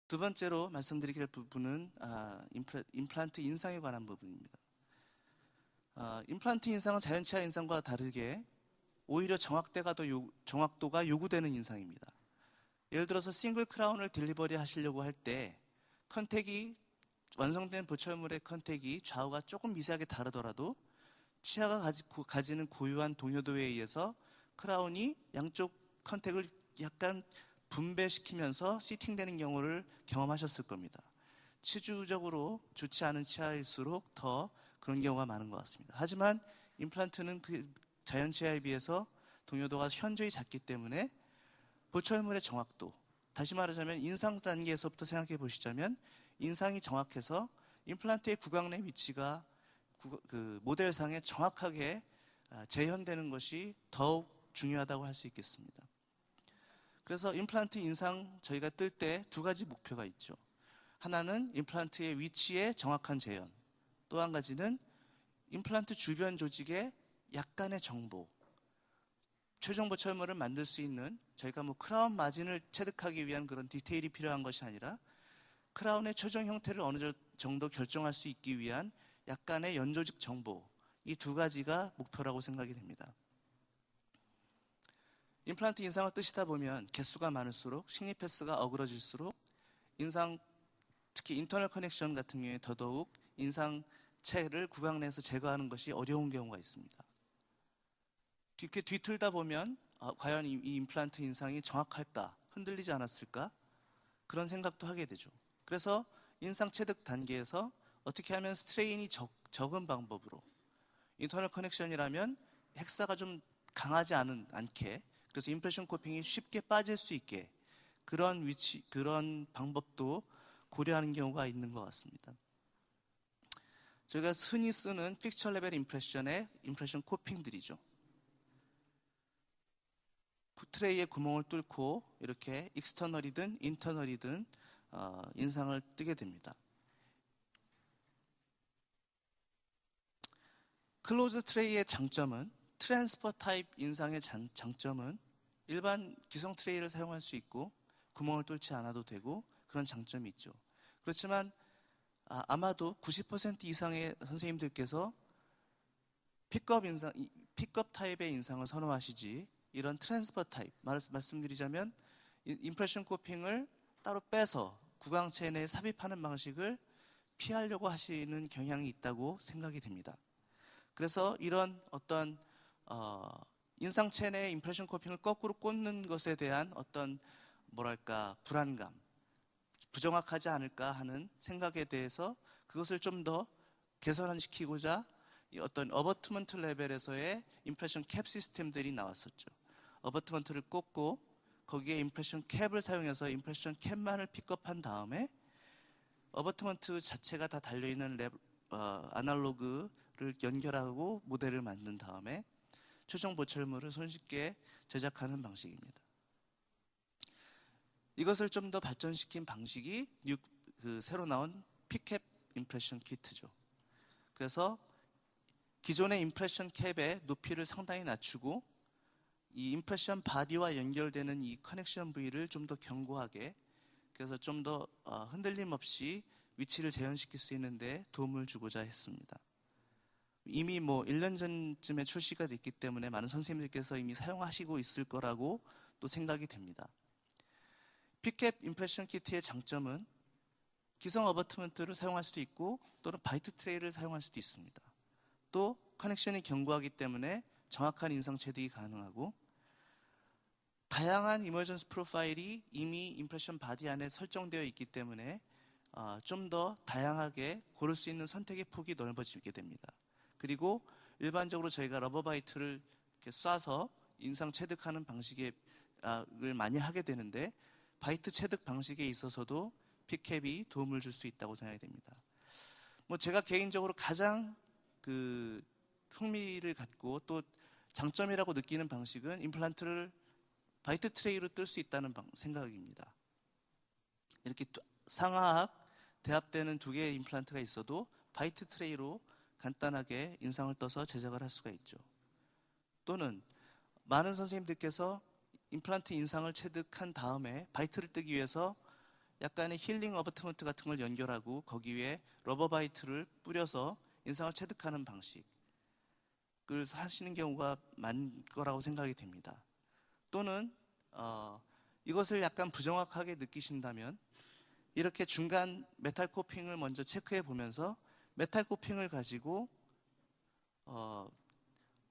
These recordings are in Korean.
두 번째로 말씀드릴 부분은 임플란트 인상에 관한 부분입니다. 임플란트 인상은 자연치아 인상과 다르게 오히려 정확도가 요구되는 인상입니다. 예를 들어서 싱글 크라운을 딜리버리 하시려고 할 때 완성된 보철물의 컨택이 좌우가 조금 미세하게 다르더라도 치아가 가지는 고유한 동요도에 의해서 크라운이 양쪽 컨택을 약간 분배시키면서 시팅되는 경우를 경험하셨을 겁니다. 치주적으로 좋지 않은 치아일수록 더 그런 경우가 많은 것 같습니다. 하지만 임플란트는 그 자연 치아에 비해서 동요도가 현저히 작기 때문에 보철물의 정확도, 다시 말하자면 인상 단계에서부터 생각해 보시자면 인상이 정확해서 임플란트의 구강 내 위치가 그 모델상에 정확하게 재현되는 것이 더욱 중요하다고 할 수 있겠습니다. 그래서 임플란트 인상 저희가 뜰 때 두 가지 목표가 있죠. 하나는 임플란트의 위치의 정확한 재현, 또 한 가지는 임플란트 주변 조직의 약간의 정보, 최종 보철물을 만들 수 있는 저희가 크라운 마진을 체득하기 위한 그런 디테일이 필요한 것이 아니라 크라운의 최종 형태를 어느 정도 결정할 수 있기 위한 약간의 연조직 정보, 이 두 가지가 목표라고 생각이 됩니다. 임플란트 인상을 뜨시다 보면 개수가 많을수록 식립 패스가 어그러질수록 특히 인터널 커넥션 같은 경우에 더더욱 인상체를 구강 내에서 제거하는 것이 어려운 경우가 있습니다. 이렇게 뒤틀다 보면 과연 이 임플란트 인상이 정확할까, 흔들리지 않았을까, 그런 생각도 하게 되죠. 그래서 인상 체득 단계에서 어떻게 하면 스트레인이 적은 방법으로, 인터널 커넥션이라면 헥사가 좀 강하지 않게, 그래서 임프레션 코핑이 쉽게 빠질 수 있게 그런 방법도 고려하는 경우가 있는 것 같습니다. 저희가 흔히 쓰는 픽처 레벨 임프레션의 임프레션 코핑들이죠. 트레이의 구멍을 뚫고 이렇게 익스터널이든 인터널이든 인상을 뜨게 됩니다. 클로즈 트레이의 장점은, 트랜스퍼 타입 인상의 장점은 일반 기성 트레이를 사용할 수 있고 구멍을 뚫지 않아도 되고 그런 장점이 있죠. 그렇지만 아마도 90% 이상의 선생님들께서 픽업 타입의 인상을 선호하시지, 이런 트랜스퍼 타입, 말씀드리자면 임프레션 코핑을 따로 빼서 구강체 내에 삽입하는 방식을 피하려고 하시는 경향이 있다고 생각이 됩니다. 그래서 이런 어떤 인상체 내 임프레션 코핑을 거꾸로 꽂는 것에 대한 어떤 불안감, 부정확하지 않을까 하는 생각에 대해서 그것을 좀 더 개선시키고자 어떤 어버트먼트 레벨에서의 임프레션 캡 시스템들이 나왔었죠. 어버트먼트를 꽂고 거기에 임프레션 캡을 사용해서 임프레션 캡만을 픽업한 다음에 어버트먼트 자체가 다 달려있는 아날로그를 연결하고 모델을 만든 다음에 최종 보철물을 손쉽게 제작하는 방식입니다. 이것을 좀 더 발전시킨 방식이 새로 나온 피캡 임프레션 키트죠. 그래서 기존의 임프레션 캡의 높이를 상당히 낮추고 이 임프레션 바디와 연결되는 이 커넥션 부위를 좀 더 견고하게, 그래서 좀 더 흔들림 없이 위치를 재현시킬 수 있는데 도움을 주고자 했습니다. 이미 1년 전쯤에 출시가 됐기 때문에 많은 선생님들께서 이미 사용하시고 있을 거라고 또 생각이 됩니다. 피캡 임프레션 키트의 장점은 기성 어버트먼트를 사용할 수도 있고 또는 바이트 트레이를 사용할 수도 있습니다. 또 커넥션이 견고하기 때문에 정확한 인상 체득이 가능하고, 다양한 이머전스 프로파일이 이미 임프레션 바디 안에 설정되어 있기 때문에 좀 더 다양하게 고를 수 있는 선택의 폭이 넓어지게 됩니다. 그리고 일반적으로 저희가 러버바이트를 이렇게 쏴서 인상 체득하는 방식을 많이 하게 되는데, 바이트 체득 방식에 있어서도 피캡이 도움을 줄 수 있다고 생각이 됩니다. 제가 개인적으로 가장 흥미를 갖고 또 장점이라고 느끼는 방식은 임플란트를 바이트 트레이로 뜰 수 있다는 생각입니다. 이렇게 상하악 대합되는 두 개의 임플란트가 있어도 바이트 트레이로 간단하게 인상을 떠서 제작을 할 수가 있죠. 또는 많은 선생님들께서 임플란트 인상을 체득한 다음에 바이트를 뜨기 위해서 약간의 힐링 어버트먼트 같은 걸 연결하고 거기 위에 러버바이트를 뿌려서 인상을 체득하는 방식을 하시는 경우가 많을 거라고 생각이 됩니다. 또는 이것을 약간 부정확하게 느끼신다면 이렇게 중간 메탈 코핑을 먼저 체크해 보면서 메탈 코핑을 가지고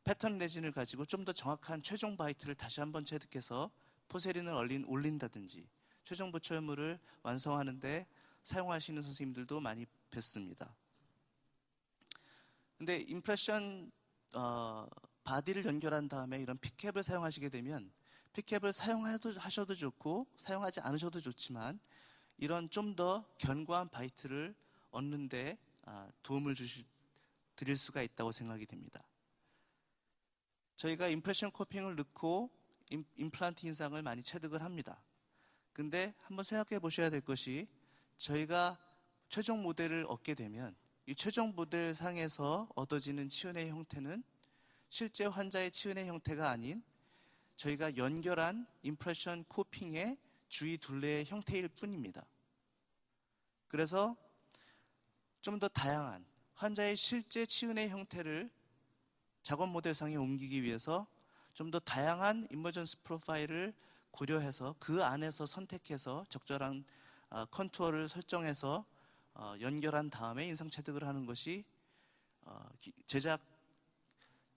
패턴 레진을 가지고 좀 더 정확한 최종 바이트를 다시 한번 체득해서 포세린을 올린다든지 최종 보철물을 완성하는데 사용하시는 선생님들도 많이 뵀습니다. 근데 임프레션 바디를 연결한 다음에 이런 픽캡을 사용하시게 되면 픽캡을 사용하셔도 좋고 사용하지 않으셔도 좋지만 이런 좀 더 견고한 바이트를 얻는데 도움을 드릴 수가 있다고 생각이 됩니다. 저희가 임프레션 코핑을 넣고 임플란트 인상을 많이 체득을 합니다. 근데 한번 생각해 보셔야 될 것이 저희가 최종 모델을 얻게 되면 이 최종 모델 상에서 얻어지는 치은의 형태는 실제 환자의 치은의 형태가 아닌 저희가 연결한 임프레션 코핑의 주위 둘레의 형태일 뿐입니다. 그래서 좀 더 다양한 환자의 실제 치은의 형태를 작업 모델상에 옮기기 위해서 좀 더 다양한 이머전스 프로파일을 고려해서 그 안에서 선택해서 적절한 컨투어를 설정해서 연결한 다음에 인상 체득을 하는 것이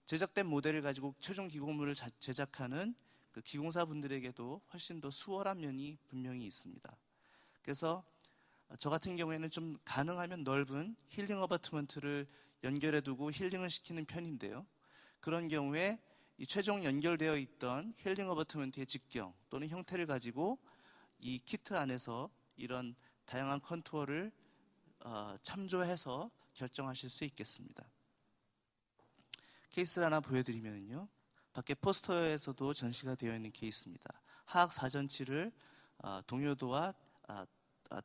제작된 모델을 가지고 최종 기공물을 제작하는 그 기공사 분들에게도 훨씬 더 수월한 면이 분명히 있습니다. 그래서 저 같은 경우에는 좀 가능하면 넓은 힐링 어바트먼트를 연결해 두고 힐링을 시키는 편인데요. 그런 경우에 이 최종 연결되어 있던 힐링 어바트먼트의 직경 또는 형태를 가지고 이 키트 안에서 이런 다양한 컨투어를 참조해서 결정하실 수 있겠습니다. 케이스를 하나 보여드리면요. 밖에 포스터에서도 전시가 되어 있는 케이스입니다. 하악 사전치를 동요도와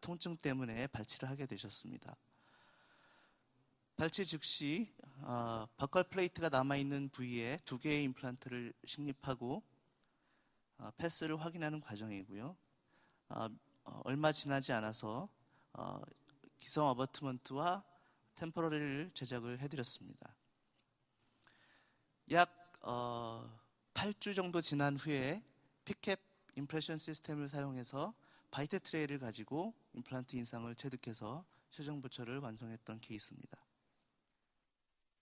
통증 때문에 발치를 하게 되셨습니다. 발치 즉시 버컬 플레이트가 남아있는 부위에 2개의 임플란트를 식립하고 패스를 확인하는 과정이고요. 얼마 지나지 않아서 기성 어버트먼트와 템포러리를 제작을 해드렸습니다. 약 8주 정도 지난 후에 픽캡 임프레션 시스템을 사용해서 바이트 트레이를 가지고 임플란트 인상을 체득해서 최종 보철을 완성했던 케이스입니다.